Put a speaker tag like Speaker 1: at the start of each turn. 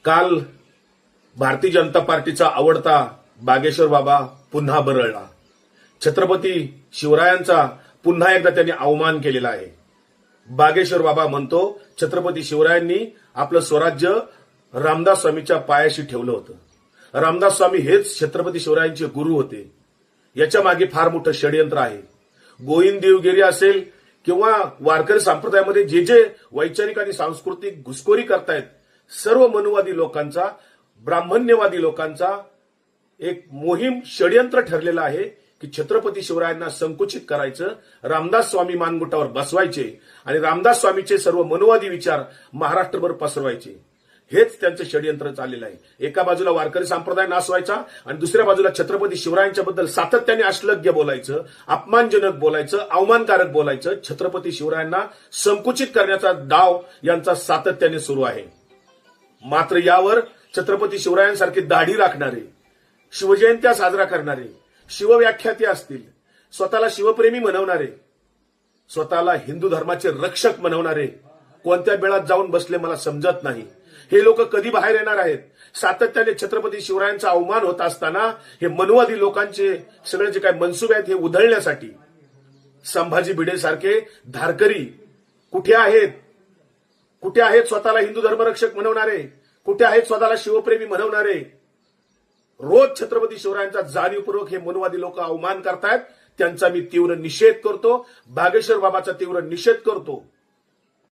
Speaker 1: काल भारतीय जनता पार्टीचा आवडता बागेश्वर बाबा पुन्हा बरळला. छत्रपती शिवरायांचा पुन्हा एकदा त्यांनी अवमान केलेला आहे. बागेश्वर बाबा म्हणतो छत्रपती शिवरायांनी आपलं स्वराज्य रामदास स्वामीच्या पायाशी ठेवलं होतं. रामदास स्वामी हेच छत्रपती शिवरायांचे गुरु होते. याच्या मागे फार मोठं षडयंत्र आहे. गोविंद देवगिरी असेल किंवा वारकरी संप्रदायामध्ये जे जे वैचारिक आणि सांस्कृतिक घुसखोरी करतायत, सर्व मनुवादी लोकांचा, ब्राह्मण्यवादी लोकांचा एक मोहीम षडयंत्र ठरलेलं आहे की छत्रपती शिवरायांना संकुचित करायचं, रामदास स्वामी मानगुटावर बसवायचे आणि रामदास स्वामीचे सर्व मनुवादी विचार महाराष्ट्रभर पसरवायचे. हेच त्यांचं षडयंत्र चाललेलं आहे. एका बाजूला वारकरी संप्रदाय नासवायचा आणि दुसऱ्या बाजूला छत्रपती शिवरायांच्या बद्दल सातत्याने अश्लघ्य बोलायचं, अपमानजनक बोलायचं, अवमानकारक बोलायचं. छत्रपती शिवरायांना संकुचित करण्याचा डाव यांचा सातत्याने सुरू आहे. मात्र यावर छत्रपती शिवरायांसारखे दाढी राखणारे, शिवजयंत्या साजरा करणारे, शिवव्याख्याते असतील, स्वतःला शिवप्रेमी म्हणवणारे, स्वतःला हिंदू धर्माचे रक्षक म्हणवणारे कोणत्या बेळात जाऊन बसले मला समजत नाही. हे लोक कधी बाहेर येणार आहेत? सातत्याने छत्रपती शिवरायांचा अवमान होत असताना हे मनुवादी लोकांचे सगळे जे काही मनसुबे आहेत हे उधळण्यासाठी संभाजी भिडे सारखे धारकरी कुठे आहेत? कुठे आहेत स्वतःला हिंदू धर्मरक्षक म्हणवणारे? कुठे आहेत स्वतःला शिवप्रेमी म्हणवणारे? रोज छत्रपती शिवरायांचा जाणीवपूर्वक हे मनुवादी लोक अवमान करतायत. त्यांचा मी तीव्र निषेध करतो. बागेश्वर बाबाचा तीव्र निषेध करतो.